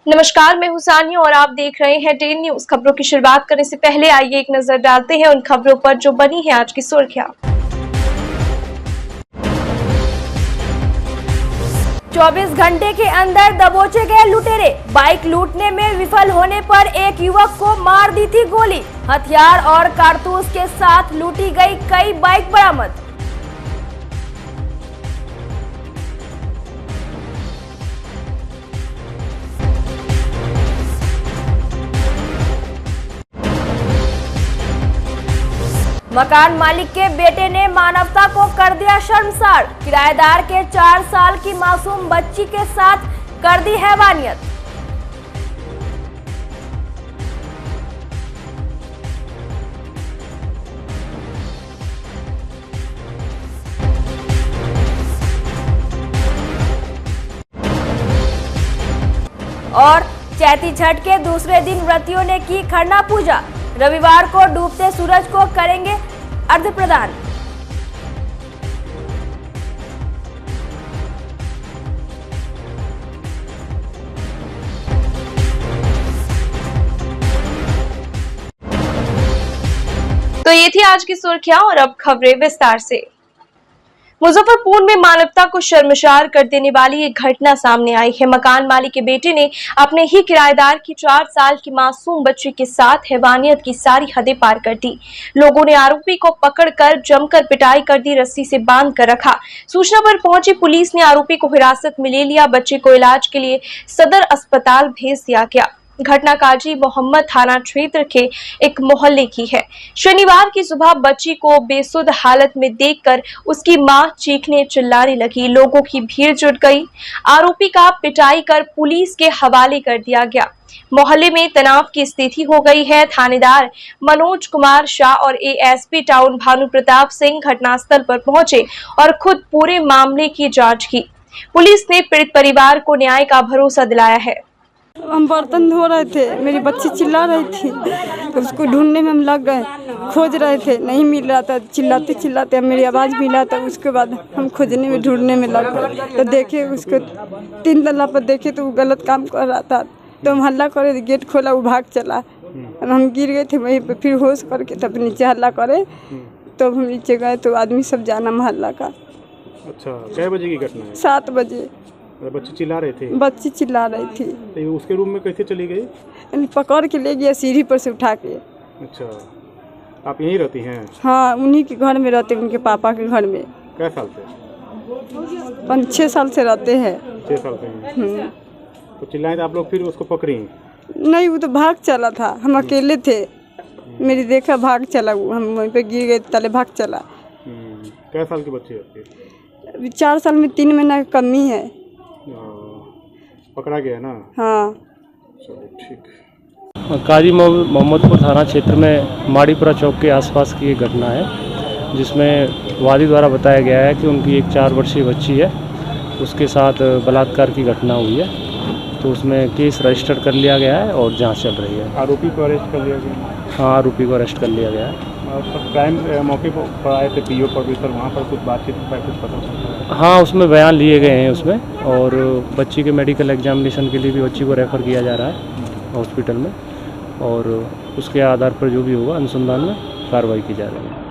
नमस्कार, मैं हूं सानिया और आप देख रहे हैं डेन न्यूज। खबरों की शुरुआत करने से पहले आइए एक नजर डालते हैं उन खबरों पर जो बनी है आज की सुर्खियां। 24 घंटे के अंदर दबोचे गए लुटेरे। बाइक लूटने में विफल होने पर एक युवक को मार दी थी गोली। हथियार और कारतूस के साथ लूटी गई कई बाइक बरामद। मकान मालिक के बेटे ने मानवता को कर दिया शर्मसार। किराएदार के 4 साल की मासूम बच्ची के साथ कर दी हैवानियत। और चैती छठ के दूसरे दिन व्रतियों ने की खरना पूजा। रविवार को डूबते सूरज को करेंगे अर्घ्य प्रदान। तो ये थी आज की सुर्खियां और अब खबरें विस्तार से। मुजफ्फरपुर में मानवता को शर्मसार कर देने वाली एक घटना सामने आई है। मकान मालिक के बेटे ने अपने ही किराएदार की 4 साल की मासूम बच्ची के साथ हैवानियत की सारी हदें पार कर दी। लोगों ने आरोपी को पकड़कर जमकर पिटाई कर दी, रस्सी से बांध कर रखा। सूचना पर पहुंची पुलिस ने आरोपी को हिरासत में ले लिया। बच्चे को इलाज के लिए सदर अस्पताल भेज दिया गया। घटना काजी मोहम्मद थाना क्षेत्र के एक मोहल्ले की है। शनिवार की सुबह बच्ची को बेसुध हालत में देखकर उसकी मां चीखने चिल्लाने लगी। लोगों की भीड़ जुट गई। आरोपी का पिटाई कर पुलिस के हवाले कर दिया गया। मोहल्ले में तनाव की स्थिति हो गई है। थानेदार मनोज कुमार शाह और एएसपी टाउन भानु प्रताप सिंह घटनास्थल पर पहुंचे और खुद पूरे मामले की जांच की। पुलिस ने पीड़ित परिवार को न्याय का भरोसा दिलाया है। हम बर्तन धो रहे थे, मेरी बच्ची चिल्ला रही थी तो उसको ढूंढने में हम लग गए। खोज रहे थे, नहीं मिल रहा था। चिल्लाते चिल्लाते मेरी आवाज़ मिला था। उसके बाद हम खोजने में ढूंढने में लग गए तो देखे उसको 3 तल्ला पर देखे तो वो गलत काम कर रहा था। तो हम हल्ला करे, गेट खोला, वो भाग चला। हम गिर गए थे वहीं पर। फिर होश करके तब नीचे हल्ला करे तो हम नीचे गए तो आदमी सब जाना मोहल्ला का। अच्छा, कै बजे की घटना है? 7 बजे। बच्ची चिल्ला रहे थे? बच्ची चिल्ला रही थी। तो उसके रूम में कैसे चली गई? पकड़ के ले गया सीढ़ी पर से उठा के। अच्छा, आप यहीं रहती हैं? हाँ, उन्हीं के घर में रहते, उनके पापा के घर में। कै साल से? 5-6 साल से रहते हैं। 6 साल से हैं। तो चिल्लाए तो आप लोग फिर उसको पकड़ी? नहीं, वो तो भाग चला था। हम अकेले थे, मेरी देखा भाग चला। वो हम वहीं पे गिर गए, तले भाग चला। कै साल की बच्ची है? अभी 4 साल में 3 महीना की कमी है। पकड़ा गया ना? हाँ, चलो ठीक। काजी मोहम्मदपुर थाना क्षेत्र में माड़ीपुरा चौक के आसपास की एक घटना है, जिसमें वादी द्वारा बताया गया है कि उनकी एक 4 वर्षीय बच्ची है, उसके साथ बलात्कार की घटना हुई है। तो उसमें केस रजिस्टर कर लिया गया है और जांच चल रही है। आरोपी को अरेस्ट कर लिया गया? हाँ, आरोपी को अरेस्ट कर लिया गया है। क्राइम मौके पर आए थे पीओ प्रोड्यूसर, वहाँ पर कुछ बातचीत का कुछ पता चला? हाँ, उसमें बयान लिए गए हैं उसमें, और बच्ची के मेडिकल एग्जामिनेशन के लिए भी बच्ची को रेफ़र किया जा रहा है हॉस्पिटल में, और उसके आधार पर जो भी होगा अनुसंधान में कार्रवाई की जा रही है।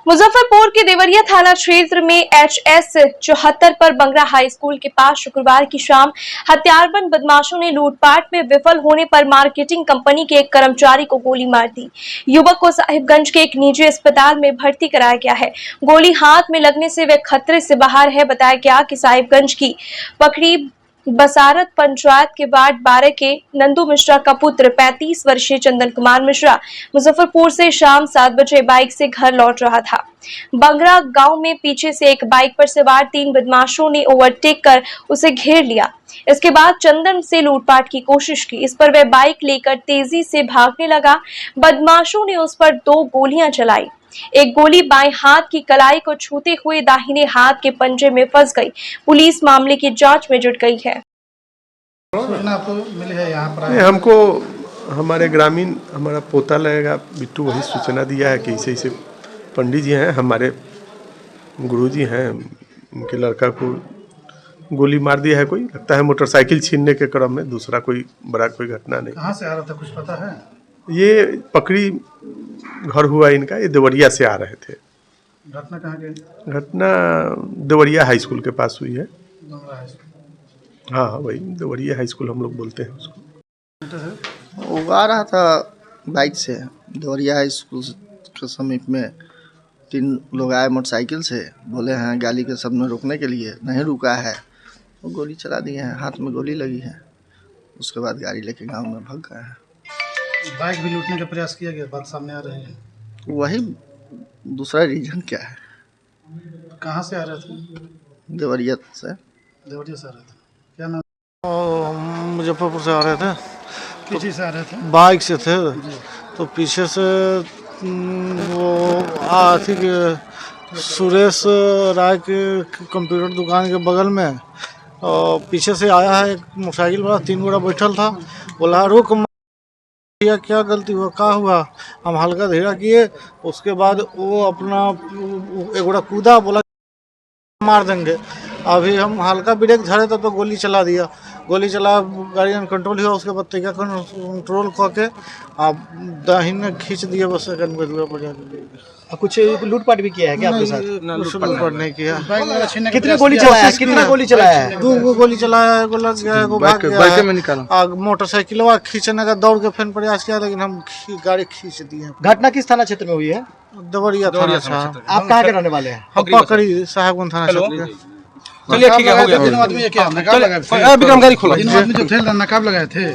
मुजफ्फरपुर के देवरिया थाना क्षेत्र में HS 74 पर बंगरा हाई स्कूल के पास शुक्रवार की शाम हथियारबंद बदमाशों ने लूटपाट में विफल होने पर मार्केटिंग कंपनी के एक कर्मचारी को गोली मार दी। युवक को साहिबगंज के एक निजी अस्पताल में भर्ती कराया गया है। गोली हाथ में लगने से वे खतरे से बाहर है। बताया गया कि साहिबगंज की पकड़ी बसारत पंचायत के वार्ड 12 के नंदू मिश्रा का पुत्र 35 वर्षीय चंदन कुमार मिश्रा मुजफ्फरपुर से शाम 7 बजे बाइक से घर लौट रहा था। बंगरा गांव में पीछे से एक बाइक पर सवार 3 बदमाशों ने ओवरटेक कर उसे घेर लिया। इसके बाद चंदन से लूटपाट की कोशिश की। इस पर वह बाइक लेकर तेजी से भागने लगा। बदमाशों ने उस पर 2 गोलियां चलाई। एक गोली बाएं हाथ की कलाई को छूते हुए दाहिने हाथ के पंजे में फंस गई। पुलिस मामले की जांच में जुट गई है। हमको हमारे ग्रामीण हमारा पोता लगेगा बिट्टू, वही सूचना दिया है कि ऐसे ऐसे पंडित जी हैं, हमारे गुरुजी हैं, उनके लड़का को गोली मार दिया है कोई, लगता है मोटरसाइकिल छीनने के क्रम में, दूसरा कोई बड़ा कोई घटना नहीं। कहाँ से आ रहा था कुछ पता है? ये पकड़ी घर हुआ इनका, ये देवरिया से आ रहे थे। घटना कहाँ की? घटना देवरिया हाई स्कूल के पास हुई है। Dongra high school. हाँ वही देवरिया हाई स्कूल हम लोग बोलते हैं उसको। वो आ रहा था बाइक से देवरिया हाई स्कूल के समीप में, 3 लोग आए मोटरसाइकिल से, बोले हैं गाली के शब्द में रोकने के लिए, नहीं रुका है, वो गोली चला दिए हैं, हाथ में गोली लगी है। उसके बाद गाड़ी लेके गांव में भाग गए हैं। बाइक भी लूटने का प्रयास किया गया, बात सामने आ रही है। वही दूसरा रीजन क्या है? कहाँ से आ रहे थे? देवरिया से। देवरिया से आ रहे थे। क्या नाम? मुजफ्फरपुर से आ रहे थे, किस चीज़ से आ रहे थे? बाइक से थे, तो पीछे से वो थी कि सुरेश राय के कंप्यूटर दुकान के बगल में, और पीछे से आया है एक मोटरसाइकिल वाला, 3 गोरा बैठल था, बोला रुक भैया क्या गलती हुआ, क्या हुआ? हम हल्का धीरा किए, उसके बाद वो अपना एक गोरा कूदा, बोला मार देंगे। अभी हम हल्का ब्रेक धरे तब तो गोली चला दिया, गोली चला, गाड़ी अनकंट्रोल हुआ, उसके बाद तरीका कंट्रोल करके आप दाहिने खींच दिया, बस सेकंड में दूर पर जाके। कुछ लूटपाट भी किया है क्या आपके साथ? कुछ लूटपाट नहीं किया। कितने गोली चलाया है? कितना गोली चलाया है? 2 गोली चलाया है, एगो लग गया, एगो भाग गया। मोटरसाइकिल खींचने का दौड़ के फिर प्रयास किया, लेकिन हम गाड़ी खींच दिए। घटना किस थाना क्षेत्र में हुई है? देवरिया थाना साहब। आप कहाँ के रहने वाले हैं? हम पकड़ी साहबगंज थाना क्षेत्र के। चलिए ठीक है, हो गया। 3 आदमी क्या नकाब लगाए थे? विक्रम गाड़ी खोला। 3 आदमी जो थे नकाब लगाए थे?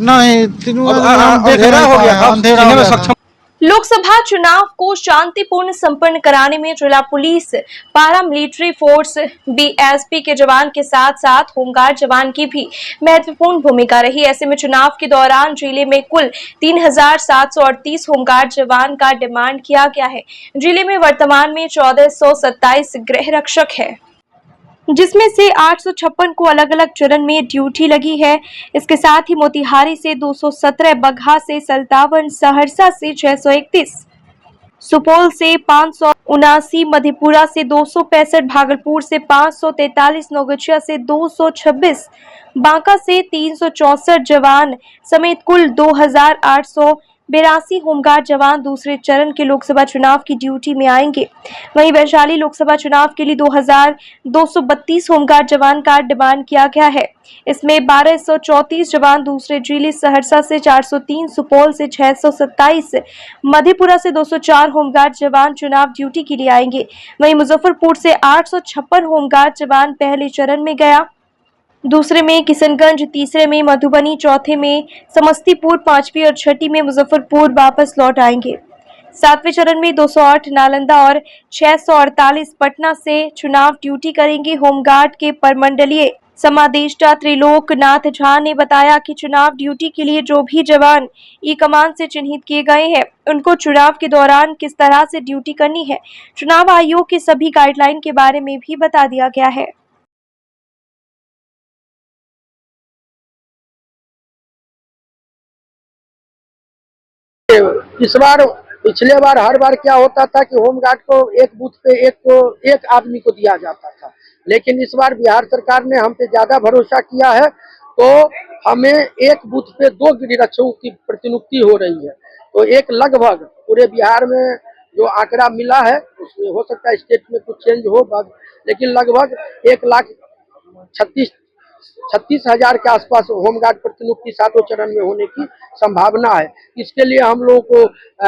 नहीं, 3 अंधेरा हो गया, अंधेरा हो गया। लोकसभा चुनाव को शांतिपूर्ण संपन्न कराने में जिला पुलिस, पारा मिलिट्री फोर्स, बीएसपी के जवान के साथ साथ होमगार्ड जवान की भी महत्वपूर्ण भूमिका रही। ऐसे में चुनाव के दौरान जिले में कुल 3738 होमगार्ड जवान का डिमांड किया गया है। जिले में वर्तमान में 1427 गृह रक्षक है, जिसमें से 856 को अलग अलग चरण में ड्यूटी लगी है। इसके साथ ही मोतिहारी से 217, बगहा से 57, सहरसा से 631, सुपौल से 579, मधेपुरा से 265, भागलपुर से 543, नौगछिया से 226, बांका से 364 जवान समेत कुल 2882 होमगार्ड जवान दूसरे चरण के लोकसभा चुनाव की ड्यूटी में आएंगे। वहीं वैशाली लोकसभा चुनाव के लिए 2232 होमगार्ड जवान का डिमांड किया गया है। इसमें 1234 जवान दूसरे जिले, सहरसा से 403, सुपौल से 627, मधेपुरा से 204 होमगार्ड जवान चुनाव ड्यूटी के लिए आएंगे। वहीं मुजफ्फरपुर से 856 होमगार्ड जवान पहले चरण में गया, दूसरे में किशनगंज, तीसरे में मधुबनी, चौथे में समस्तीपुर, 5वीं और 6ठी में मुजफ्फरपुर वापस लौट आएंगे। 7वें चरण में 208 नालंदा और 648 पटना से चुनाव ड्यूटी करेंगे। होमगार्ड के परमंडलीय समादेष्टा त्रिलोक नाथ झा ने बताया कि चुनाव ड्यूटी के लिए जो भी जवान ई कमान से चिन्हित किए गए हैं, उनको चुनाव के दौरान किस तरह से ड्यूटी करनी है, चुनाव आयोग के सभी गाइडलाइन के बारे में भी बता दिया गया है। इस बार, पिछले बार हर बार क्या होता था कि होमगार्ड को एक बूथ पे एक आदमी को दिया जाता था, लेकिन इस बार बिहार सरकार ने हम पे ज्यादा भरोसा किया है, तो हमें एक बूथ पे 2 गिरिरक्षकों की प्रतिनियुक्ति हो रही है। तो एक लगभग पूरे बिहार में जो आंकड़ा मिला है, उसमें हो सकता है स्टेट में कुछ चेंज हो, लेकिन लगभग 1,36,000 के आसपास होमगार्ड प्रतिनियुक्ति 7वें चरण में होने की संभावना है। इसके लिए हम लोगों को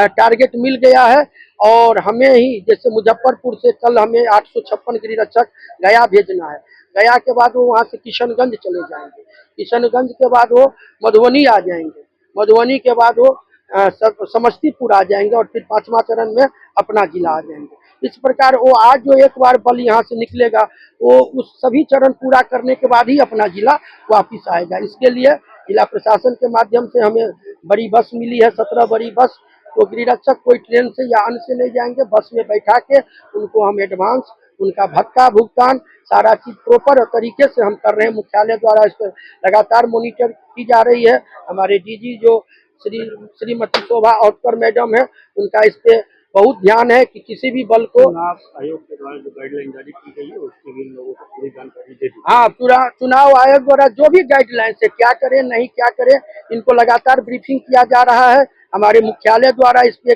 टारगेट मिल गया है, और हमें ही जैसे मुजफ्फरपुर से कल हमें 856 गृहरक्षक गया भेजना है। गया के बाद वो वहाँ से किशनगंज चले जाएंगे, किशनगंज के बाद वो मधुबनी आ जाएंगे, मधुबनी के बाद वो समस्तीपुर आ जाएंगे, और फिर 5वां चरण में अपना जिला आ जाएंगे। इस प्रकार वो आज जो एक बार बल यहाँ से निकलेगा, वो उस सभी चरण पूरा करने के बाद ही अपना जिला वापिस आएगा। इसके लिए जिला प्रशासन के माध्यम से हमें बड़ी बस मिली है, 17 बड़ी बस। तो गृहरक्षक कोई ट्रेन से या अन्य से नहीं जाएंगे, बस में बैठा के उनको हम एडवांस, उनका भत्ता भुगतान, सारा चीज प्रॉपर तरीके से हम कर रहे हैं। मुख्यालय द्वारा इस पर लगातार मॉनिटर की जा रही है। हमारे डीजी जो श्रीमती शोभा औटकर मैडम है, उनका इस पे बहुत ध्यान है कि किसी भी बल को आयोग के द्वारा जो गाइडलाइन जारी की गई है उसके लिए लोगों को पूरी जानकारी दे दी। हाँ, चुनाव आयोग द्वारा जो भी गाइडलाइन है क्या करें नहीं क्या करें, इनको लगातार ब्रीफिंग किया जा रहा है। हमारे मुख्यालय द्वारा इस पे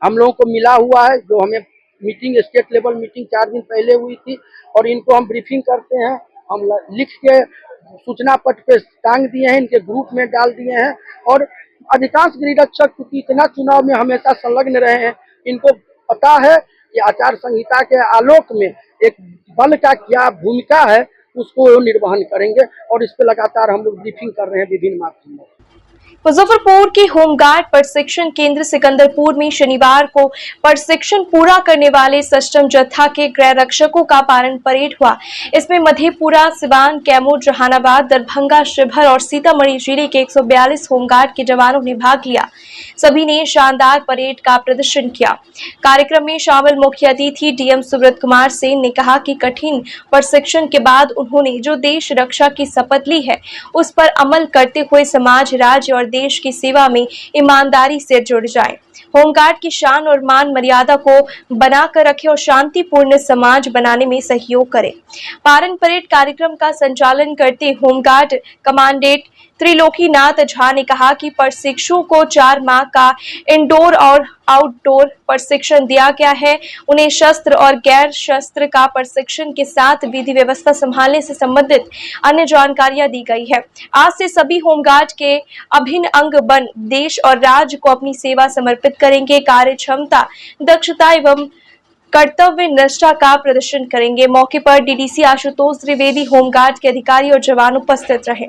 हम लोगों को मिला हुआ है, जो हमें मीटिंग स्टेट लेवल मीटिंग 4 दिन पहले हुई थी, और इनको हम ब्रीफिंग करते हैं। हम लिख के सूचना पट पे टांग दिए हैं, इनके ग्रुप में डाल दिए हैं। और अधिकांश गृहरक्षक क्योंकि इतना चुनाव में हमेशा संलग्न रहे हैं, इनको पता है कि आचार संहिता के आलोक में एक बल का क्या भूमिका है, उसको निर्वहन करेंगे। और इस पे लगातार हम लोग ब्रीफिंग कर रहे हैं विभिन्न माध्यमों। मुजफ्फरपुर के होमगार्ड प्रशिक्षण केंद्र सिकंदरपुर में शनिवार को प्रशिक्षण पूरा करने वाले सष्टम जत्था के गृह रक्षकों का पारण परेड हुआ। इसमें मधेपुरा, सिवान, कैमूर, जहानाबाद, दरभंगा, शिवहर और सीतामढ़ी जिले के 142 होमगार्ड के जवानों ने भाग लिया। सभी ने शानदार परेड का प्रदर्शन किया। कार्यक्रम में शामिल मुख्य अतिथि डीएम सुब्रत कुमार सेन ने कहा कि कठिन प्रशिक्षण के बाद उन्होंने जो देश रक्षा की शपथ ली है उस पर अमल करते हुए समाज, राज्य और देश की सेवा में ईमानदारी से जुड़ जाए। होमगार्ड की शान और मान मर्यादा को बनाकर रखे और शांतिपूर्ण समाज बनाने में सहयोग करें। पारण परेड कार्यक्रम का संचालन करते होमगार्ड कमांडेंट त्रिलोकीनाथ झा ने कहा कि प्रशिक्षुओं को 4 माह का इंडोर और आउटडोर प्रशिक्षण दिया गया है। उन्हें शस्त्र और गैर शस्त्र का प्रशिक्षण के साथ विधि व्यवस्था संभालने से संबंधित अन्य जानकारियां दी गई है। आज से सभी होमगार्ड के अभिन्न अंग बन देश और राज्य को अपनी सेवा समर्पित करेंगे। कार्य क्षमता, दक्षता एवं कर्तव्य निष्ठा का प्रदर्शन करेंगे। मौके पर डीडीसी आशुतोष त्रिवेदी, होमगार्ड के अधिकारी और जवान उपस्थित रहे।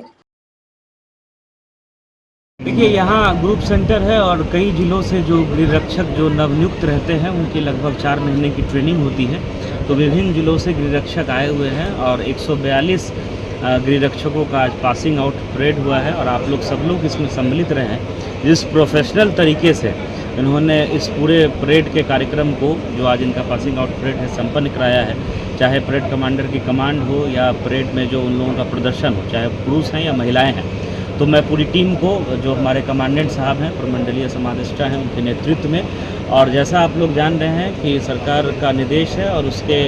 देखिए, यहाँ ग्रुप सेंटर है और कई जिलों से जो गृहरक्षक जो नवनियुक्त रहते हैं उनकी लगभग 4 महीने की ट्रेनिंग होती है। तो विभिन्न जिलों से गृहरक्षक आए हुए हैं और 142 गृहरक्षकों का आज पासिंग आउट परेड हुआ है और आप लोग सब लोग इसमें सम्मिलित रहे हैं। जिस प्रोफेशनल तरीके से इन्होंने इस पूरे परेड के कार्यक्रम को, जो आज इनका पासिंग आउट परेड है, संपन्न कराया है, चाहे परेड कमांडर की कमांड हो या परेड में जो उन लोगों का प्रदर्शन हो, चाहे पुरुष हैं या महिलाएँ हैं, तो मैं पूरी टीम को, जो हमारे कमांडेंट साहब हैं, प्रमंडलीय समादेष्टा हैं, उनके नेतृत्व में, और जैसा आप लोग जान रहे हैं कि सरकार का निर्देश है और उसके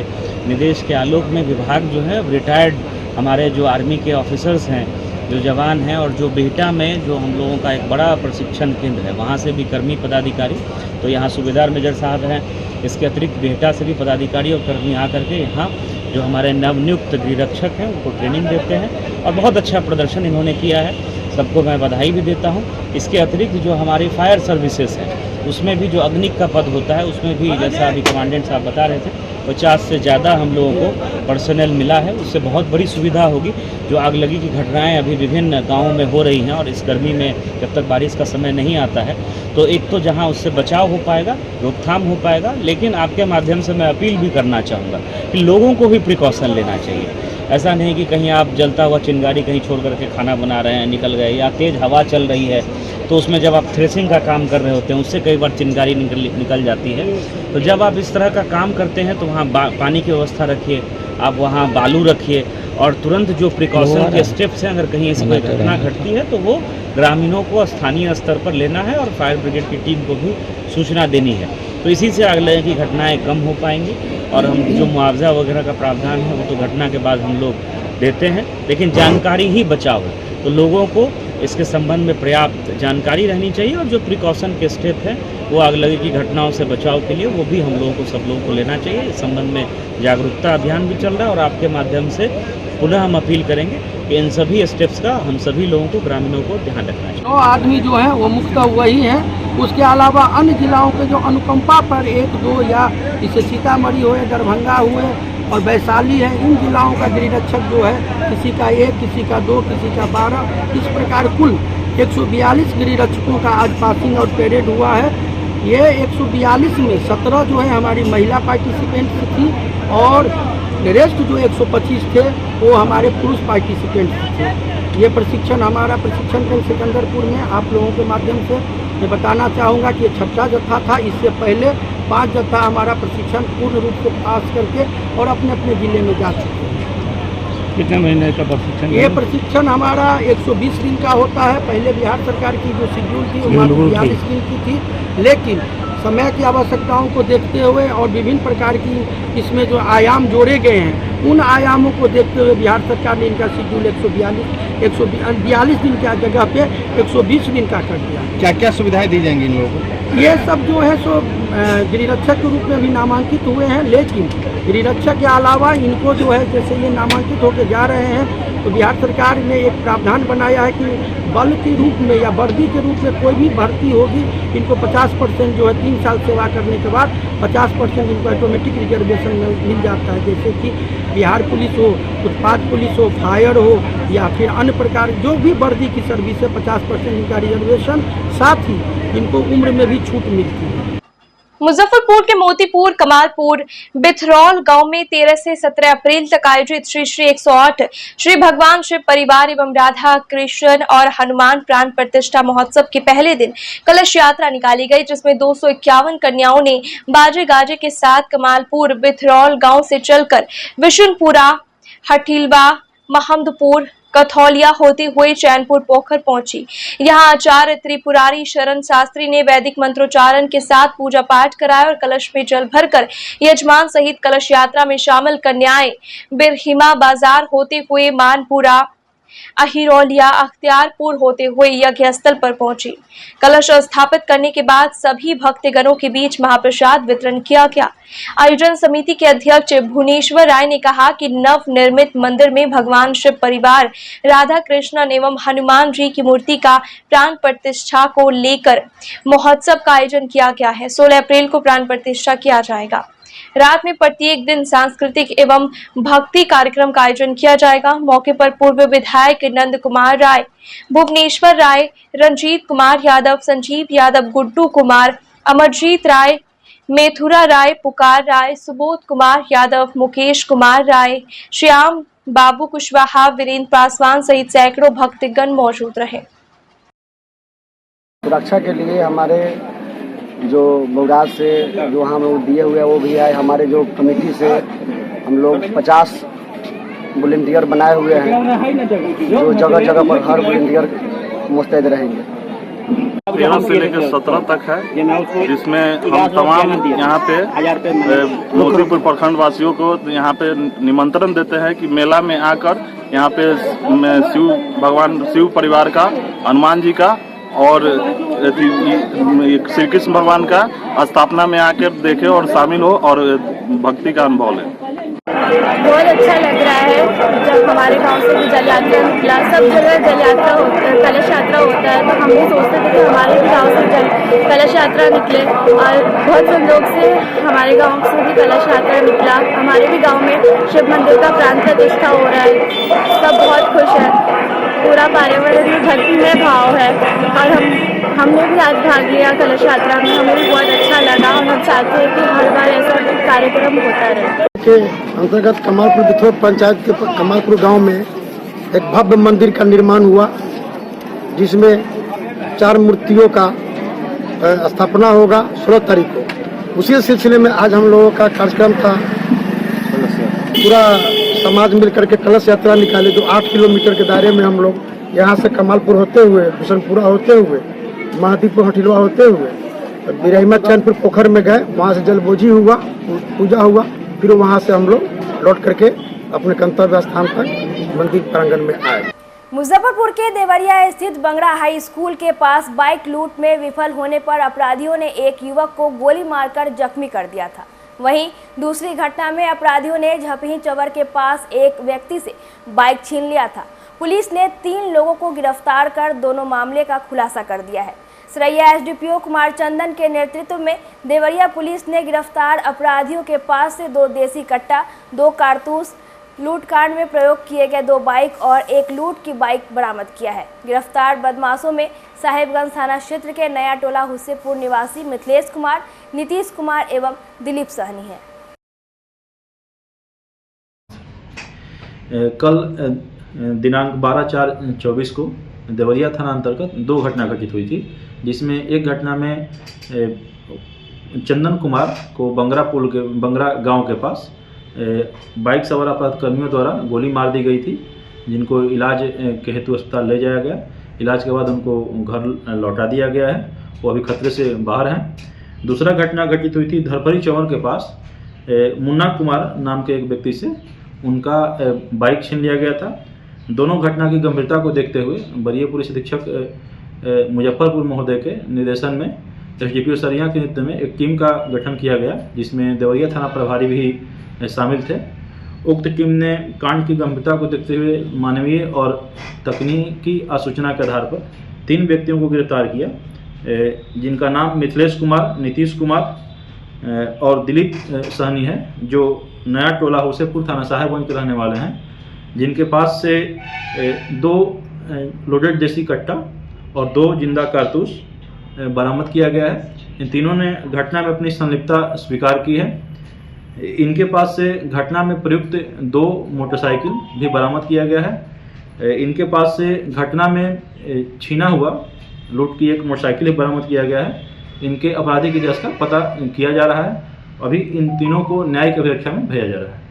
निर्देश के आलोक में विभाग जो है रिटायर्ड हमारे जो आर्मी के ऑफिसर्स हैं, जो जवान हैं, और जो बिहटा में जो हम लोगों का एक बड़ा प्रशिक्षण केंद्र है, वहाँ से भी कर्मी पदाधिकारी, तो यहाँ सूबेदार मेजर साहब हैं, इसके अतिरिक्त बिहटा से भी पदाधिकारी और कर्मी आकर के यहाँ जो हमारे नवनियुक्त गृहरक्षक हैं उनको ट्रेनिंग देते हैं और बहुत अच्छा प्रदर्शन इन्होंने किया है। सबको मैं बधाई भी देता हूं। इसके अतिरिक्त जो हमारी फायर सर्विसेज हैं उसमें भी जो अग्निक का पद होता है उसमें भी, जैसा अभी कमांडेंट साहब बता रहे थे, 50 से ज़्यादा हम लोगों को पर्सनल मिला है। उससे बहुत बड़ी सुविधा होगी। जो आग लगी की घटनाएं अभी विभिन्न गाँवों में हो रही हैं और इस गर्मी में जब तक बारिश का समय नहीं आता है, तो एक तो जहाँ उससे बचाव हो पाएगा, रोकथाम हो पाएगा, लेकिन आपके माध्यम से मैं अपील भी करना चाहूँगा कि लोगों को भी प्रिकॉशन लेना चाहिए। ऐसा नहीं कि कहीं आप जलता हुआ चिंगारी कहीं छोड़ करके खाना बना रहे हैं, निकल गए, या तेज़ हवा चल रही है तो उसमें जब आप थ्रेसिंग का काम कर रहे होते हैं उससे कई बार चिंगारी निकल जाती है। तो जब आप इस तरह का काम करते हैं तो वहाँ पानी की व्यवस्था रखिए, आप वहाँ बालू रखिए और तुरंत जो प्रिकॉशन के स्टेप्स हैं, अगर कहीं ऐसी कोई घटना घटती है तो वो ग्रामीणों को स्थानीय स्तर पर लेना है और फायर ब्रिगेड की टीम को भी सूचना देनी है। तो इसी से आग लगने की घटनाएं कम हो पाएंगी और हम जो मुआवजा वगैरह का प्रावधान है वो तो घटना के बाद हम लोग देते हैं, लेकिन जानकारी ही बचाव है। तो लोगों को इसके संबंध में पर्याप्त जानकारी रहनी चाहिए और जो प्रिकॉशन के स्टेप हैं वो आग लगी की घटनाओं से बचाव के लिए वो भी हम लोगों को, सब लोगों को लेना चाहिए। इस संबंध में जागरूकता अभियान भी चल रहा है और आपके माध्यम से पुनः हम अपील करेंगे कि इन सभी स्टेप्स का हम सभी लोगों को, ग्रामीणों को ध्यान रखना चाहिए। 9 आदमी जो है वो मुक्त वही हैं। उसके अलावा अन्य जिलाओं के जो अनुकंपा पर 1-2 या जैसे सीतामढ़ी हुए, दरभंगा हुए और वैशाली है, इन जिलाओं का गृहरक्षक जो है किसी का 1, किसी का 2, किसी का 12, इस प्रकार कुल 142 गृहरक्षकों का आज पासिंग आउट परेड हुआ है। ये 142 में 17 जो है हमारी महिला पार्टिसिपेंट्स थी और रेस्ट जो 125 थे वो हमारे पुरुष पार्टिसिपेंट्स थे। ये प्रशिक्षण, हमारा प्रशिक्षण केंद्र सिकंदरपुर में आप लोगों के माध्यम से मैं बताना चाहूँगा कि ये 6ठा जत्था था। इससे पहले 5 जत्था हमारा प्रशिक्षण पूर्ण रूप से पास करके और अपने अपने जिले में जा चुके हैं। कितने महीने का प्रशिक्षण? ये प्रशिक्षण हमारा 120 दिन का होता है। पहले बिहार सरकार की जो शेड्यूल थी वो 42 दिन की थी, लेकिन समय की आवश्यकताओं को देखते हुए और विभिन्न प्रकार की इसमें जो आयाम जोड़े गए हैं, उन आयामों को देखते हुए बिहार सरकार ने इनका शेड्यूल 142 दिन की जगह पे 120 दिन का कर दिया। क्या क्या सुविधाएं दी जाएंगी इन लोगों को? ये सब जो है सो गृहरक्षक के रूप में भी नामांकित हुए हैं, लेकिन गृहरक्षक के अलावा इनको जो है जैसे ये नामांकित होकर जा रहे हैं, तो बिहार सरकार ने एक प्रावधान बनाया है कि बल के रूप में या वर्दी के रूप में कोई भी भर्ती होगी, इनको 50% जो है 3 साल सेवा करने के बाद 50% इनको ऑटोमेटिक रिजर्वेशन मिल जाता है। जैसे कि बिहार पुलिस हो, उत्पाद पुलिस हो, फायर हो या फिर अन्य प्रकार जो भी वर्दी की सर्विस है 50% इनका रिजर्वेशन, साथ ही इनको उम्र में भी छूट मिलती है। मुजफ्फरपुर के मोतीपुर, कमालपुर, बिथरौल गांव में 13 से 17 अप्रैल तक आयोजित श्री श्री 108 श्री भगवान शिव परिवार एवं राधा कृष्ण और हनुमान प्राण प्रतिष्ठा महोत्सव के पहले दिन कलश यात्रा निकाली गई, जिसमें 251 कन्याओं ने बाजे गाजे के साथ कमालपुर बिथरौल गांव से चलकर विशुनपुरा, हठीलवा, महमदपुर, कथौलिया होते हुए चैनपुर पोखर पहुंची। यहां आचार्य त्रिपुरारी शरण शास्त्री ने वैदिक मंत्रोच्चारण के साथ पूजा पाठ कराया और कलश में जल भरकर यजमान सहित कलश यात्रा में शामिल कन्याएं बिरहिमा बाजार होते हुए मानपुरा, अहिरौलिया, अख्तियारपुर होते हुए यज्ञ स्थल पर पहुंची। कलश स्थापित करने के बाद सभी भक्तगणों के बीच महाप्रसाद वितरण किया गया। आयोजन समिति के अध्यक्ष भुवनेश्वर राय ने कहा कि नव निर्मित मंदिर में भगवान शिव परिवार, राधा कृष्ण एवं हनुमान जी की मूर्ति का प्राण प्रतिष्ठा को लेकर महोत्सव का आयोजन किया गया है। 16 अप्रैल को प्राण प्रतिष्ठा किया जाएगा। रात में प्रत्येक दिन सांस्कृतिक एवं भक्ति कार्यक्रम का आयोजन किया जाएगा। मौके पर पूर्व विधायक नंद कुमार राय, भुवनेश्वर राय, रंजीत कुमार यादव, संजीव यादव, गुड्डू कुमार, अमरजीत राय, मेथुरा राय, पुकार राय, सुबोध कुमार यादव, मुकेश कुमार राय, श्याम बाबू कुशवाहा, वीरेंद्र पासवान सहित सैकड़ों भक्तगण मौजूद रहे। सुरक्षा के लिए हमारे जो बौराज से जो हम दिए हुए वो भी है, हमारे जो कमेटी से हम लोग 50 वॉलंटियर बनाए हुए हैं, जो जगह जगह पर हर वॉलंटियर मुस्तैद रहेंगे। 13 से लेकर 17 तक है, जिसमें हम तमाम यहाँ पे मोतीपुर प्रखंड वासियों को यहाँ पे निमंत्रण देते हैं कि मेला में आकर यहाँ पे भगवान शिव परिवार का, हनुमान जी का और श्री कृष्ण भगवान का स्थापना में आकर देखे और शामिल हो और भक्ति का अनुभव लें। बहुत अच्छा लग रहा है। जब हमारे गांव से भी जल यात्रा निकला, सब जगह जल यात्रा कलश यात्रा होता है, तो हम भी सोचते थे कि हमारे भी गांव से कलश यात्रा निकले और बहुत से लोग से हमारे गांव से भी कलश यात्रा निकला। हमारे भी गांव में शिव मंदिर का प्राण प्रतिष्ठा हो रहा है, सब बहुत खुश है। पूरा पर्यावरण में भक्ति में भाव है और हमने भी आज भाग लिया कलश यात्रा में, हमें भी बहुत अच्छा लगा और हम चाहते हैं कि हर बार ऐसा कार्यक्रम होता रहे। के अंतर्गत कमालपुर बिथौर पंचायत के कमालपुर गांव में एक भव्य मंदिर का निर्माण हुआ, जिसमें 4 मूर्तियों का स्थापना होगा 16 तारीख को। उसी सिलसिले में आज हम लोगों का कार्यक्रम था, पूरा समाज मिल करके कलश यात्रा निकाले, जो 8 किलोमीटर के दायरे में हम लोग यहाँ से कमालपुर होते हुए, बिशनपुरा होते हुए, महादीपुर, हठीलवा होते हुए बिरहिमा चैनपुर पोखर में गए। वहाँ से जलबोझी हुआ, पूजा हुआ, फिर वहाँ से हम लोग लौट करके अपने गंतव्य स्थान पर मंदिर प्रांगण में आए। मुजफ्फरपुर के देवरिया स्थित बंगड़ा हाई स्कूल के पास बाइक लूट में विफल होने पर अपराधियों ने एक युवक को गोली मारकर जख्मी कर दिया था। वहीं दूसरी घटना में अपराधियों ने झपही चवर के पास एक व्यक्ति से बाइक छीन लिया था। पुलिस ने 3 लोगों को गिरफ्तार कर दोनों मामले का खुलासा कर दिया है। सरैया एसडीपीओ कुमार चंदन के नेतृत्व में देवरिया पुलिस ने गिरफ्तार अपराधियों के पास से 2 देसी कट्टा, 2 कारतूस, लूटकांड में प्रयोग किए गए 2 बाइक और 1 लूट की बाइक बरामद किया है। गिरफ्तार बदमाशों में साहेबगंज थाना क्षेत्र के नया टोला हुस्सेपुर निवासी मिथिलेश कुमार, नीतीश कुमार एवं दिलीप सहनी है। कल दिनांक 12/4/24 को देवरिया थाना अंतर्गत 2 घटना घटित हुई थी, जिसमें एक घटना में चंदन कुमार को बंगरा गांव के पास बाइक सवार अपराध कर्मियों द्वारा गोली मार दी गई थी, जिनको इलाज के हेतु अस्पताल ले जाया गया। इलाज के बाद उनको घर लौटा दिया गया है, वो अभी खतरे से बाहर हैं। दूसरा घटना घटित हुई थी धरपरी चौर के पास। मुन्ना कुमार नाम के एक व्यक्ति से उनका बाइक छीन लिया गया था। दोनों घटना की गंभीरता को देखते हुए वरीय पुलिस अधीक्षक मुजफ्फरपुर महोदय के निर्देशन में एसडीपीओ सरिया के नेतृत्व में एक टीम का गठन किया गया, जिसमें देवरिया थाना प्रभारी भी शामिल थे। उक्त टीम ने कांड की गंभीरता को देखते हुए मानवीय और तकनीकी आसूचना के आधार पर 3 व्यक्तियों को गिरफ्तार किया, जिनका नाम मिथिलेश कुमार, नीतीश कुमार और दिलीप सहनी है, जो नया टोला हुसैनपुर थाना साहेबगंज के रहने वाले हैं, जिनके पास से 2 लोडेड देसी कट्टा और 2 जिंदा कारतूस बरामद किया गया है। इन तीनों ने घटना में अपनी संलिप्तता स्वीकार की है। इनके पास से घटना में प्रयुक्त 2 मोटरसाइकिल भी बरामद किया गया है। इनके पास से घटना में छीना हुआ लूट की 1 मोटरसाइकिल भी बरामद किया गया है। इनके आपराधिक इतिहास का पता किया जा रहा है। अभी इन तीनों को न्यायिक अभिरक्षा में भेजा जा रहा है।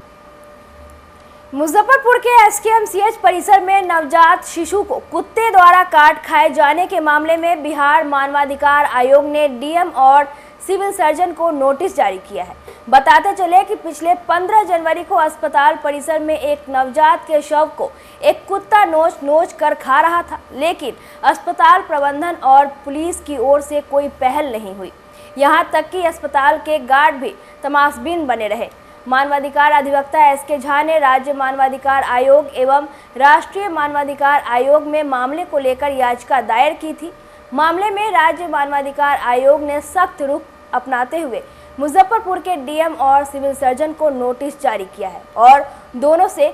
मुजफ्फरपुर के एसकेएमसीएच परिसर में नवजात शिशु को कुत्ते द्वारा काट खाए जाने के मामले में बिहार मानवाधिकार आयोग ने डीएम और सिविल सर्जन को नोटिस जारी किया है। बताते चले कि पिछले 15 जनवरी को अस्पताल परिसर में एक नवजात के शव को एक कुत्ता नोच कर खा रहा था, लेकिन अस्पताल प्रबंधन और पुलिस की ओर से कोई पहल नहीं हुई। यहां तक कि अस्पताल के गार्ड भी तमाशबीन बने रहे। मानवाधिकार अधिवक्ता एसके झा ने राज्य मानवाधिकार आयोग एवं राष्ट्रीय मानवाधिकार आयोग में मामले को लेकर याचिका दायर की थी। मामले में राज्य मानवाधिकार आयोग ने सख्त रुख अपनाते हुए मुजफ्फरपुर के डीएम और सिविल सर्जन को नोटिस जारी किया है और दोनों से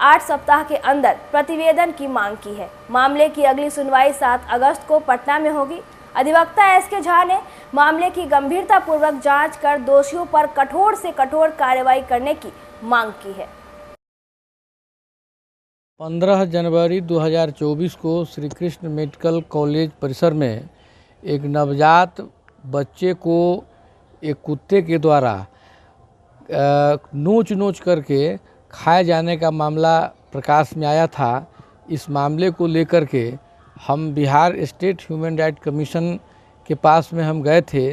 8 सप्ताह के अंदर प्रतिवेदन की मांग की है। मामले की अगली सुनवाई 7 अगस्त को पटना में होगी। अधिवक्ता एसके झा ने मामले की गंभीरता पूर्वक जांच कर दोषियों पर कठोर से कठोर कार्रवाई करने की मांग की है। 15 जनवरी 2024 को श्री कृष्ण मेडिकल कॉलेज परिसर में एक नवजात बच्चे को एक कुत्ते के द्वारा नोच करके खाए जाने का मामला प्रकाश में आया था। इस मामले को लेकर के हम Bihar state human right commission के पास में हम गए थे,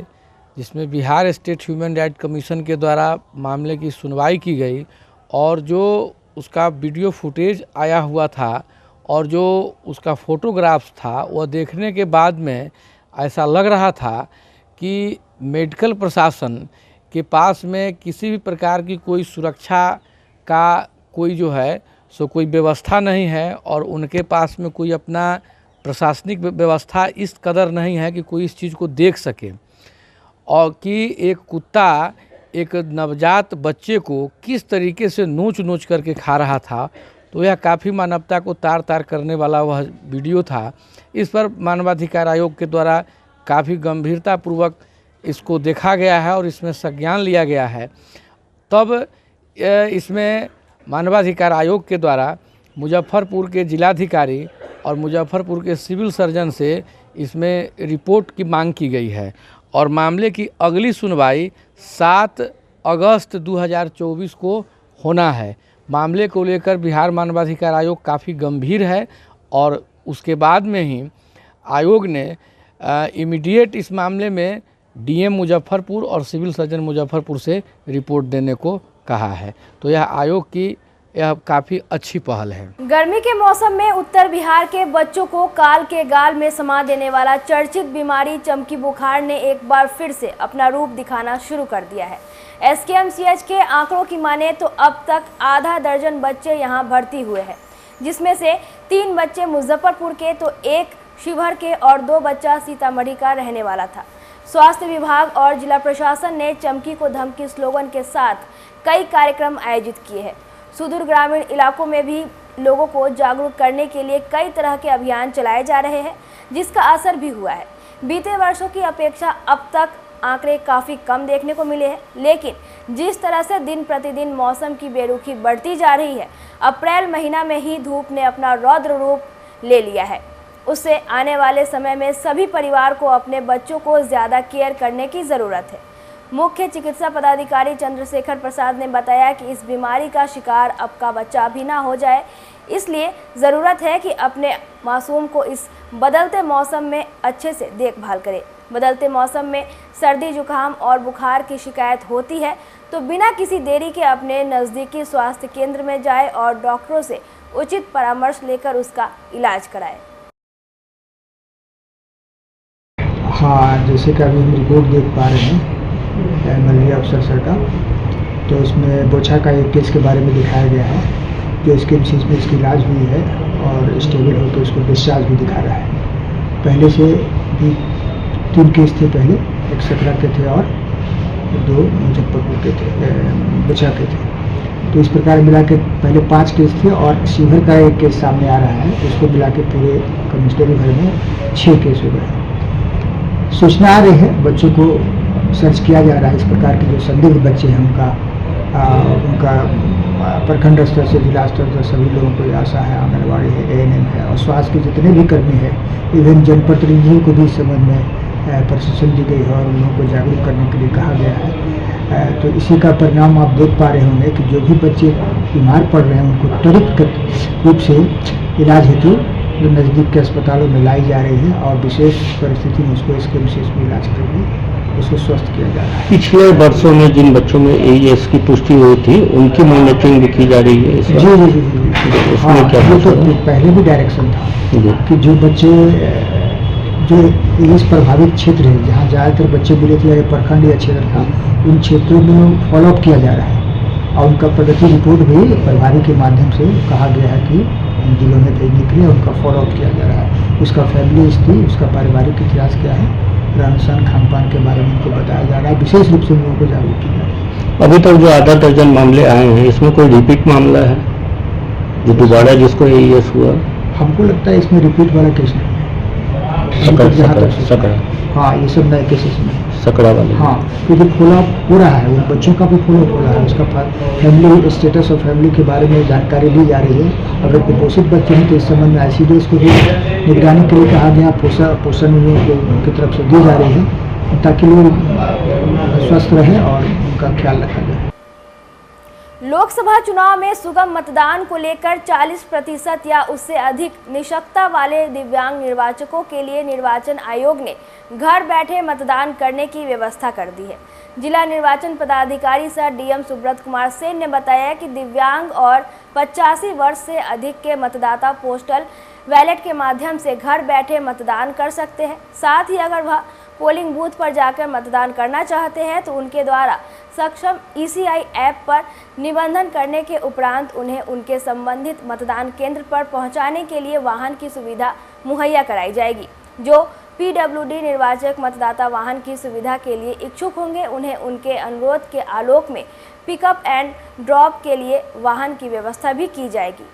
जिसमें Bihar state human right commission के द्वारा मामले की सुनवाई की गई और जो उसका वीडियो फुटेज आया हुआ था और जो उसका फोटोग्राफ्स था, वह देखने के बाद में ऐसा लग रहा था कि मेडिकल प्रशासन के पास में किसी भी प्रकार की कोई सुरक्षा का कोई जो है सो कोई व्यवस्था नहीं है और उनके पास में कोई अपना प्रशासनिक व्यवस्था इस कदर नहीं है कि कोई इस चीज़ को देख सके, और कि एक कुत्ता एक नवजात बच्चे को किस तरीके से नोच करके खा रहा था। तो यह काफ़ी मानवता को तार तार करने वाला वह वीडियो था। इस पर मानवाधिकार आयोग के द्वारा काफ़ी गंभीरतापूर्वक इसको देखा गया है और इसमें संज्ञान लिया गया है। तब इसमें मानवाधिकार आयोग के द्वारा मुजफ्फरपुर के जिलाधिकारी और मुजफ्फरपुर के सिविल सर्जन से इसमें रिपोर्ट की मांग की गई है और मामले की अगली सुनवाई 7 अगस्त 2024 को होना है। मामले को लेकर बिहार मानवाधिकार आयोग काफ़ी गंभीर है और उसके बाद में ही आयोग ने इमीडिएट इस मामले में डीएम मुजफ्फरपुर और सिविल सर्जन मुजफ्फरपुर से रिपोर्ट देने को कहा है। तो यह आयोग की यह काफ़ी अच्छी पहल है। गर्मी के मौसम में उत्तर बिहार के बच्चों को काल के गाल में समा देने वाला चर्चित बीमारी चमकी बुखार ने एक बार फिर से अपना रूप दिखाना शुरू कर दिया है। एसकेएमसीएच के आंकड़ों की माने तो अब तक आधा दर्जन बच्चे यहां भर्ती हुए हैं, जिसमें से 3 बच्चे मुजफ्फरपुर के तो 1 शिवहर के और 2 बच्चा सीतामढ़ी का रहने वाला था। स्वास्थ्य विभाग और जिला प्रशासन ने चमकी को धमकी स्लोगन के साथ कई कार्यक्रम आयोजित किए हैं। सुदूर ग्रामीण इलाकों में भी लोगों को जागरूक करने के लिए कई तरह के अभियान चलाए जा रहे हैं, जिसका असर भी हुआ है। बीते वर्षों की अपेक्षा अब तक आंकड़े काफ़ी कम देखने को मिले हैं, लेकिन जिस तरह से दिन प्रतिदिन मौसम की बेरुखी बढ़ती जा रही है, अप्रैल महीना में ही धूप ने अपना रौद्र रूप ले लिया है। उससे आने वाले समय में सभी परिवार को अपने बच्चों को ज़्यादा केयर करने की ज़रूरत है। मुख्य चिकित्सा पदाधिकारी चंद्रशेखर प्रसाद ने बताया कि इस बीमारी का शिकार अब का बच्चा भी ना हो जाए, इसलिए ज़रूरत है कि अपने मासूम को इस बदलते मौसम में अच्छे से देखभाल करें। बदलते मौसम में सर्दी जुकाम और बुखार की शिकायत होती है तो बिना किसी देरी के अपने नज़दीकी स्वास्थ्य केंद्र में जाए और डॉक्टरों से उचित परामर्श लेकर उसका इलाज कराएं। हाँ, जैसे कि अभी हम रिपोर्ट देख पा रहे हैं मलेरिया अफसर सर का, तो इसमें बोछा का एक केस के बारे में दिखाया गया है जो इसके विशेष में इसकी इलाज हुई है और स्टेबल होकर उसको डिस्चार्ज भी दिखा रहा है। पहले से भी 3 केस थे, पहले एक सकरा के थे और 2 मुजफ्फरपुर के थे, बोछा के थे। तो इस प्रकार मिला के पहले 5 केस थे और शिवहर का एक केस सामने आ रहा है, उसको मिला के पूरे कमिश्नरी भर में 6 केस हो गए। सूचना आ रही है, बच्चों को सर्च किया जा रहा है। इस प्रकार के जो संदिग्ध बच्चे हैं उनका प्रखंड स्तर से जिला स्तर से सभी लोगों को आशा है, आंगनबाड़ी है, ANM है और स्वास्थ्य के जितने भी कर्मी हैं, इवन जनप्रतिनिधियों को भी इस संबंध में प्रशिक्षण दी गई है और उन लोगों को जागरूक करने के लिए कहा गया है। तो इसी का परिणाम आप देख पा रहे होंगे कि जो भी बच्चे बीमार पड़ रहे हैं उनको त्वरित रूप से इलाज हेतु जो नज़दीक के अस्पतालों में लाई जा रही है और विशेष परिस्थिति में उसको इसके विशेष में इलाज करके उसको स्वस्थ किया जा रहा है। पिछले वर्षों में जिन बच्चों में AES की पुष्टि हुई थी उनकी मॉनिटरिंग भी की जा रही है। जी जी जी जी, हाँ, क्या ये तो पहले भी डायरेक्शन था कि जो बच्चे जो AES प्रभावित क्षेत्र है जहाँ ज़्यादातर बच्चे मिले थे, प्रखंड या क्षेत्र था, उन क्षेत्रों में फॉलोअप किया जा रहा है और उनका प्रगति रिपोर्ट भी प्रभारी के माध्यम से कहा गया है कि उन जिलों में भेजने के लिए उनका फॉलोअप किया जा रहा है। उसका फैमिली हिस्ट्री, उसका पारिवारिक इतिहास क्या है, रहन सहन खान पान के बारे में उनको बताया जा रहा है, विशेष रूप से उन लोगों को जागरूक किया जा रहा है। अभी तक जो आधा दर्जन मामले आए हैं इसमें कोई रिपीट मामला है जो दोबारा जिसको AES हुआ? हमको लगता है इसमें रिपीट वाला केस नहीं है। सकड़ा, हाँ, ये सब नए केसेस में सकड़ा वाले। हाँ, क्योंकि फॉलोअप हो रहा है, उन बच्चों का भी फॉलोअप हो रहा है, उसका फैमिली स्टेटस और फैमिली के बारे में जानकारी ली जा रही है। अगर कुपोषित बच्चे हैं तो इस संबंध में ICDS को भी निगरानी के लिए कहा गया, पोषण उनकी तरफ से दी जा रही है ताकि लोग स्वस्थ रहें और उनका ख्याल रखा जाए। लोकसभा चुनाव में सुगम मतदान को लेकर 40% या उससे अधिक निःशक्तता वाले दिव्यांग निर्वाचकों के लिए निर्वाचन आयोग ने घर बैठे मतदान करने की व्यवस्था कर दी है। जिला निर्वाचन पदाधिकारी सर DM सुब्रत कुमार सेन ने बताया कि दिव्यांग और 85 वर्ष से अधिक के मतदाता पोस्टल बैलेट के माध्यम से घर बैठे मतदान कर सकते हैं। साथ ही अगर वह पोलिंग बूथ पर जाकर मतदान करना चाहते हैं तो उनके द्वारा सक्षम ECI ऐप पर निबंधन करने के उपरांत उन्हें उनके संबंधित मतदान केंद्र पर पहुंचाने के लिए वाहन की सुविधा मुहैया कराई जाएगी। जो PWD निर्वाचक मतदाता वाहन की सुविधा के लिए इच्छुक होंगे उन्हें उनके अनुरोध के आलोक में पिकअप एंड ड्रॉप के लिए वाहन की व्यवस्था भी की जाएगी।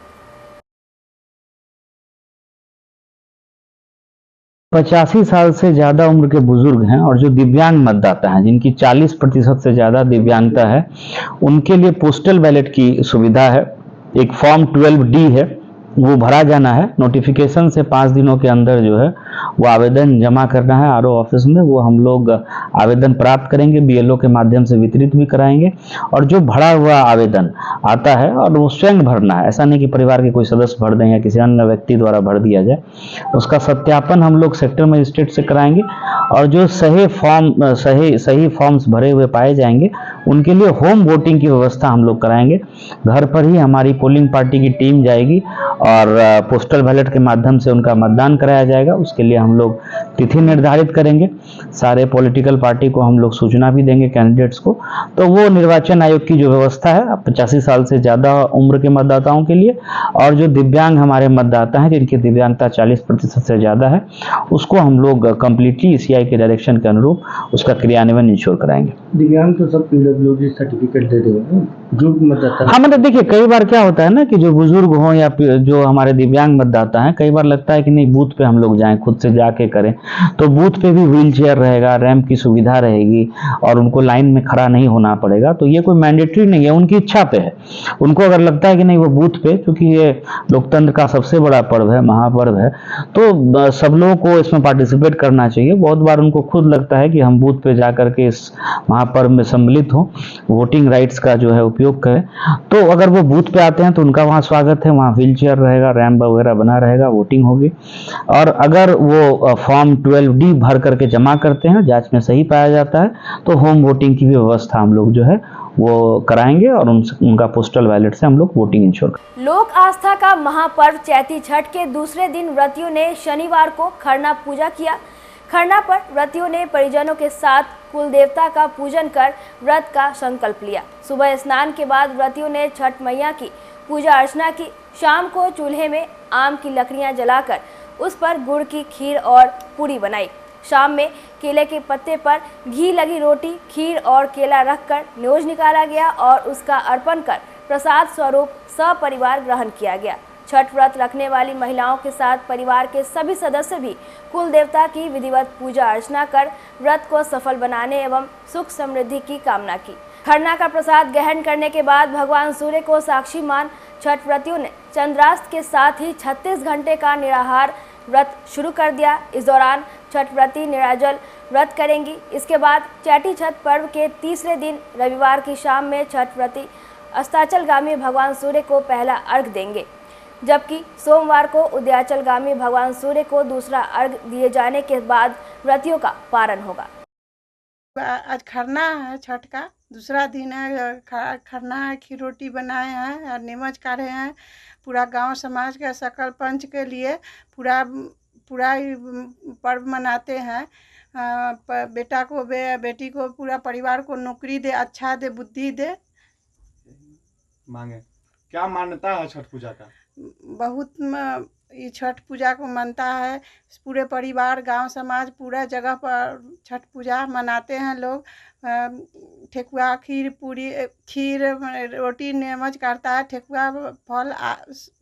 85 साल से ज़्यादा उम्र के बुजुर्ग हैं और जो दिव्यांग मतदाता हैं जिनकी 40% से ज़्यादा दिव्यांगता है उनके लिए पोस्टल बैलेट की सुविधा है। एक फॉर्म 12D है, वो भरा जाना है। नोटिफिकेशन से 5 दिनों के अंदर जो है वो आवेदन जमा करना है RO ऑफिस में। वो हम लोग आवेदन प्राप्त करेंगे, BLO के माध्यम से वितरित भी कराएंगे। और जो भरा हुआ आवेदन आता है और वो स्वयं भरना है, ऐसा नहीं कि परिवार के कोई सदस्य भर दें या किसी अन्य व्यक्ति द्वारा भर दिया जाए। उसका सत्यापन हम लोग सेक्टर मजिस्ट्रेट से कराएंगे और जो सही फॉर्म्स भरे हुए पाए जाएंगे उनके लिए होम वोटिंग की व्यवस्था हम लोग कराएंगे। घर पर ही हमारी पोलिंग पार्टी की टीम जाएगी और पोस्टल बैलेट के माध्यम से उनका मतदान कराया जाएगा। उसके लिए हम लोग तिथि निर्धारित करेंगे, सारे पॉलिटिकल पार्टी को हम लोग सूचना भी देंगे, कैंडिडेट्स को। तो वो निर्वाचन आयोग की जो व्यवस्था है 85 साल से ज़्यादा उम्र के मतदाताओं के लिए और जो दिव्यांग हमारे मतदाता हैं जिनकी दिव्यांगता 40% से ज़्यादा है उसको हम लोग कम्प्लीटली ECI के डायरेक्शन के अनुरूप उसका क्रियान्वयन इंश्योर कराएंगे। दिव्यांग तो सब PWD सर्टिफिकेट दे देंगे जो मतदाता। हाँ, मतलब देखिए कई बार क्या होता है ना कि जो बुजुर्ग हों या जो हमारे दिव्यांग मतदाता हैं, कई बार लगता है कि नहीं बूथ पे हम लोग जाएं, खुद से जाके करें। तो बूथ पे भी व्हील चेयर रहेगा, रैंप की सुविधा रहेगी और उनको लाइन में खड़ा नहीं होना पड़ेगा। तो ये कोई मैंडेटरी नहीं है, उनकी इच्छा पे है। उनको अगर लगता है कि नहीं वो बूथ पे, क्योंकि ये लोकतंत्र का सबसे बड़ा पर्व है, महापर्व है, तो सब लोगों को इसमें पार्टिसिपेट करना चाहिए। बहुत बार उनको खुद लगता है कि हम बूथ पे जा करके इस महापर्व में सम्मिलित हों, वोटिंग राइट्स का जो है उपयोग करें। तो अगर वो बूथ पे आते हैं तो उनका वहाँ स्वागत है, वहाँ व्हील चेयर रहेगा, रैंप वगैरह बना रहेगा, वोटिंग होगी। और अगर वो फॉर्म 12D भर करके जमा करते हैं, जांच में सही पाया जाता है, तो होम वोटिंग की भी व्यवस्था हम लोग जो है वो कराएंगे और उनका पोस्टल बैलेट से हम लोग वोटिंग इंश्योर करेंगे। लोक आस्था का महापर्व चैती छठ के दूसरे दिन व्रतियों ने शनिवार को खरना पूजा किया। खरना पर व्रतियों ने परिजनों के साथ कुल देवता का पूजन कर व्रत का संकल्प लिया। सुबह स्नान के बाद व्रतियों ने छठ मैया की पूजा अर्चना की। शाम को चूल्हे में आम की लकड़ियां जलाकर उस पर गुड़ की खीर और पूरी बनाई। शाम में केले के पत्ते पर घी लगी रोटी, खीर और केला रखकर न्योज निकाला गया और उसका अर्पण कर प्रसाद स्वरूप सपरिवार ग्रहण किया गया। छठ व्रत रखने वाली महिलाओं के साथ परिवार के सभी सदस्य भी कुल देवता की विधिवत पूजा अर्चना कर व्रत को सफल बनाने एवं सुख समृद्धि की कामना की। खरना का प्रसाद ग्रहण करने के बाद भगवान सूर्य को साक्षी मान छठ व्रतियों ने चंद्रास्त के साथ ही 36 घंटे का निराहार व्रत शुरू कर दिया। इस दौरान छठ व्रती निराजल व्रत करेंगी। इसके बाद चैती छठ पर्व के तीसरे दिन रविवार की शाम में छठ व्रती अस्ताचलगामी भगवान सूर्य को पहला अर्घ देंगे, जबकि सोमवार को उदयाचलगामी भगवान सूर्य को दूसरा अर्घ दिए जाने के बाद व्रतियों का पारण होगा। आज खरना है, छठ का दूसरा दिन है। खरना है, खीर रोटी बनाए हैं और नीमच काढ़े हैं। पूरा गांव समाज के सकल पंच के लिए पूरा पर्व मनाते हैं। बेटा को बेटी को पूरा परिवार को नौकरी दे, अच्छा दे, बुद्धि दे। मांगे क्या मान्यता है छठ पूजा का? बहुत ये छठ पूजा को मानता है। पूरे परिवार, गांव समाज, पूरा जगह पर छठ पूजा मनाते हैं लोग। ठेकुआ, खीर, पूरी, खीर, रोटी, नीमच करता है, ठेकुआ, फल,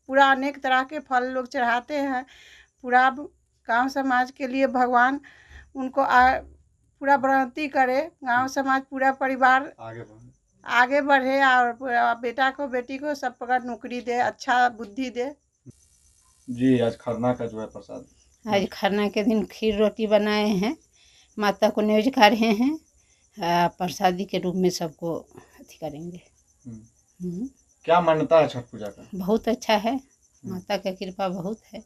पूरा अनेक तरह के फल लोग चढ़ाते हैं। पूरा गांव समाज के लिए भगवान उनको पूरा बढ़ोतरी करे, गांव समाज पूरा परिवार आगे बढ़े और बेटा को बेटी को सब प्रकार नौकरी दे, अच्छा बुद्धि दे। जी, आज खरना का जो है प्रसाद, आज खरना के दिन खीर रोटी बनाए हैं, माता को न्योज काढ़े हैं, प्रसादी के रूप में सबको अथी करेंगे। क्या मान्यता है छठ पूजा का? बहुत अच्छा है, माता का कृपा बहुत है।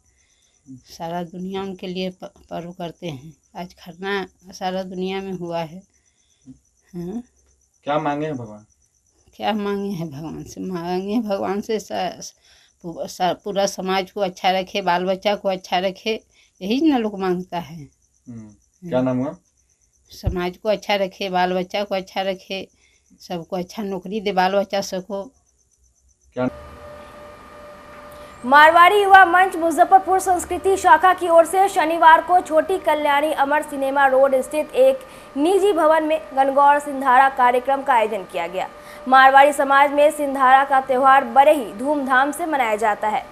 सारा दुनिया उनके लिए पर्व करते हैं। आज खरना सारा दुनिया में हुआ है। क्या मांगे हैं भगवान? क्या मांगे हैं भगवान से? मांगे हैं भगवान से पूरा समाज को अच्छा रखे, बाल बच्चा को अच्छा रखे, यही ना लोग मांगता है। क्या नाम हुआ? समाज को अच्छा रखे, बाल बच्चा को अच्छा रखे, सबको अच्छा नौकरी दे, बाल बच्चा सबको। क्या मारवाड़ी युवा मंच मुजफ्फरपुर संस्कृति शाखा की ओर से शनिवार को छोटी कल्याणी अमर सिनेमा रोड स्थित एक निजी भवन में गणगौर सिंधारा कार्यक्रम का आयोजन किया गया। मारवाड़ी समाज में सिंधारा का त्यौहार बड़े ही धूमधाम से मनाया जाता है।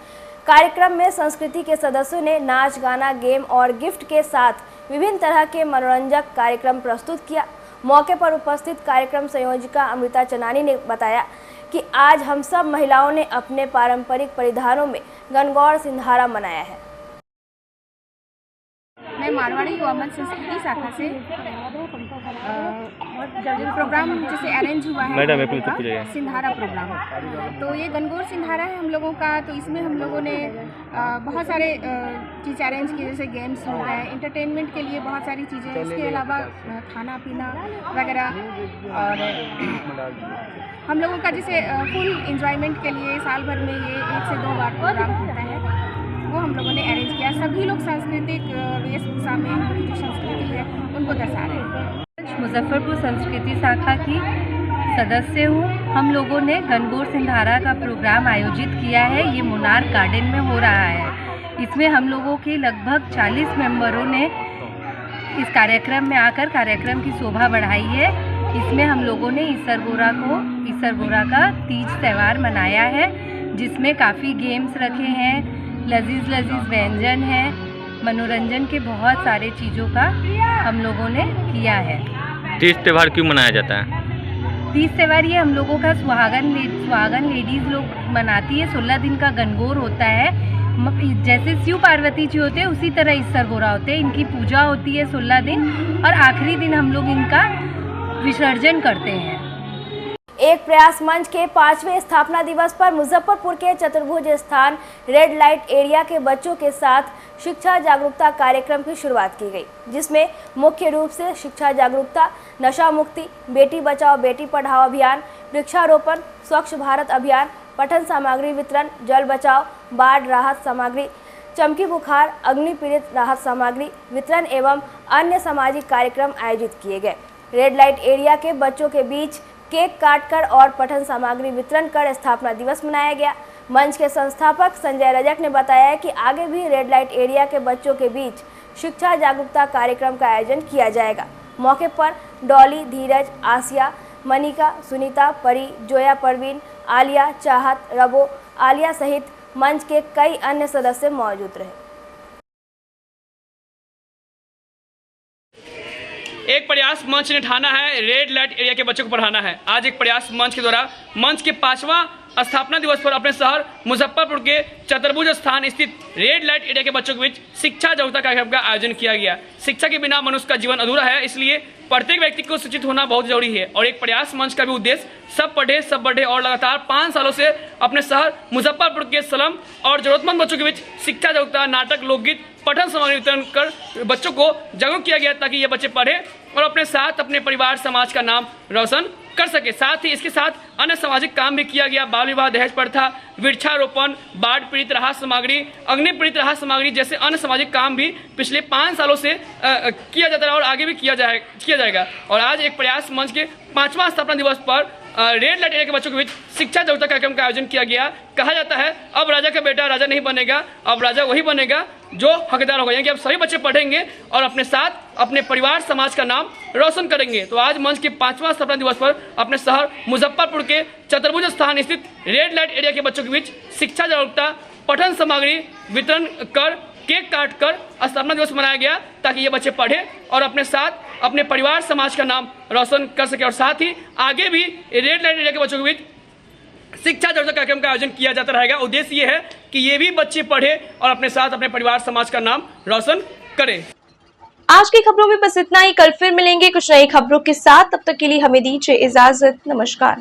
कार्यक्रम में संस्कृति के सदस्यों ने नाच, गाना, गेम और गिफ्ट के साथ विभिन्न तरह के मनोरंजक कार्यक्रम प्रस्तुत किया। मौके पर उपस्थित कार्यक्रम संयोजिका अमृता चनानी ने बताया कि आज हम सब महिलाओं ने अपने पारंपरिक परिधानों में गणगौर सिंधारा मनाया है। मैं मारवाड़ी युवा मंच संस्कृति शाखा से प्रोग्राम जैसे अरेंज हुआ है मैडम सिंधारा प्रोग्राम, तो ये गणगौर सिंधारा है हम लोगों का। तो इसमें हम लोगों ने बहुत सारे चीज़ अरेंज किए, जैसे गेम्स हो गए, एंटरटेनमेंट के लिए बहुत सारी चीज़ें, इसके अलावा खाना पीना वगैरह। और हम लोगों का जैसे फुल एंजॉयमेंट के लिए साल भर में ये 1 से 2 बार प्रोग्राम होता है, वो हम लोगों ने अरेंज किया। सभी लोग सांस्कृतिक वेशभूषा में हमारी जो संस्कृति है उनको दर्शा रहे हैं। मुजफ्फरपुर संस्कृति शाखा की सदस्य हूँ। हम लोगों ने गणगौर सिंधारा का प्रोग्राम आयोजित किया है। ये मोनार्क गार्डन में हो रहा है। इसमें हम लोगों के लगभग 40 मेंबरों ने इस कार्यक्रम में आकर कार्यक्रम की शोभा बढ़ाई है। इसमें हम लोगों ने ईसरगोरा का तीज त्यौहार मनाया है, जिसमें काफ़ी गेम्स रखे हैं, लजीज व्यंजन है, मनोरंजन के बहुत सारे चीज़ों का हम लोगों ने किया है। तीज त्यौहार क्यों मनाया जाता है? तीज त्यौहार ये हम लोगों का सुहागन लेडीज़ लोग मनाती है। 16 दिन का गणगौर होता है। जैसे शिव पार्वती जी होते हैं उसी तरह ईसरगोरा होते हैं। इनकी पूजा होती है 16 दिन और आखिरी दिन हम लोग इनका विसर्जन करते हैं। एक प्रयास मंच के 5वें स्थापना दिवस पर मुजफ्फरपुर के चतुर्भुज स्थान रेड लाइट एरिया के बच्चों के साथ शिक्षा जागरूकता कार्यक्रम की शुरुआत की गई, जिसमें मुख्य रूप से शिक्षा जागरूकता, नशा मुक्ति, बेटी बचाओ बेटी पढ़ाओ अभियान, वृक्षारोपण, स्वच्छ भारत अभियान, पठन सामग्री वितरण, जल बचाओ, बाढ़ राहत सामग्री, चमकी बुखार, अग्नि पीड़ित राहत सामग्री वितरण एवं अन्य सामाजिक कार्यक्रम आयोजित किए गए। रेड लाइट एरिया के बच्चों के बीच केक काटकर और पठन सामग्री वितरण कर स्थापना दिवस मनाया गया। मंच के संस्थापक संजय रजक ने बताया कि आगे भी रेड लाइट एरिया के बच्चों के बीच शिक्षा जागरूकता कार्यक्रम का आयोजन किया जाएगा। मौके पर डॉली, धीरज, आसिया, मनिका, सुनीता, परी, जोया, परवीन, आलिया, चाहत, रबो, आलिया सहित मंच के कई अन्य सदस्य मौजूद रहे। एक प्रयास मंच ने ठाना है रेड लाइट एरिया के बच्चों को पढ़ाना है। आज एक प्रयास मंच के द्वारा मंच के 5वां स्थापना दिवस पर अपने शहर मुजफ्फरपुर के चतुर्भुज स्थान स्थित रेड लाइट एरिया के बच्चों के बीच शिक्षा जागरूकता कार्यक्रम का आयोजन किया गया। शिक्षा के बिना मनुष्य का जीवन अधूरा है, इसलिए प्रत्येक व्यक्ति को शिक्षित होना बहुत जरूरी है। और एक प्रयास मंच का भी उद्देश्य सब पढ़े सब बढ़े और लगातार 5 सालों से अपने शहर मुजफ्फरपुर के स्लम और जरूरतमंद बच्चों के बीच शिक्षा जागरूकता, नाटक, लोकगीत, पठन सामग्री वितरण कर बच्चों को जागरूक किया गया, ताकि ये बच्चे पढ़े और अपने साथ अपने परिवार समाज का नाम रोशन कर सके। साथ ही इसके साथ अन्य सामाजिक काम भी किया गया। बाल विवाह, दहेज प्रथा, वृक्षारोपण, बाढ़ पीड़ित राहत सामग्री, अग्नि पीड़ित राहत सामग्री जैसे अन्य सामाजिक काम भी पिछले 5 सालों से किया जाता है और आगे भी किया जाएगा। और आज एक प्रयास मंच के 5वां स्थापना दिवस पर रेड लाइट एरिया के बच्चों के बीच शिक्षा जागरूकता कार्यक्रम का आयोजन किया गया। कहा जाता है अब राजा का बेटा राजा नहीं बनेगा, अब राजा वही बनेगा जो हकदार होगा, यानी अब सभी बच्चे पढ़ेंगे और अपने साथ अपने परिवार समाज का नाम रोशन करेंगे। तो आज मंच के 5वां स्थापना दिवस पर अपने शहर मुजफ्फरपुर के चतुर्भुज स्थान स्थित रेड लाइट एरिया के बच्चों के बीच शिक्षा जागरूकता, पठन सामग्री वितरण कर, केक काट कर स्थापना दिवस मनाया गया, ताकि ये बच्चे पढ़े और अपने साथ अपने परिवार समाज का नाम रोशन कर सके। और साथ ही आगे भी रेड लाइट एरिया के बच्चों के बीच शिक्षा जागरूकता कार्यक्रम का आयोजन किया जाता रहेगा। उद्देश्य ये है कि ये भी बच्चे पढ़े और अपने साथ अपने परिवार समाज का नाम रोशन करें। आज की खबरों में बस इतना ही। कल फिर मिलेंगे कुछ नई खबरों के साथ। तब तक के लिए हमें दीजिए इजाजत। नमस्कार।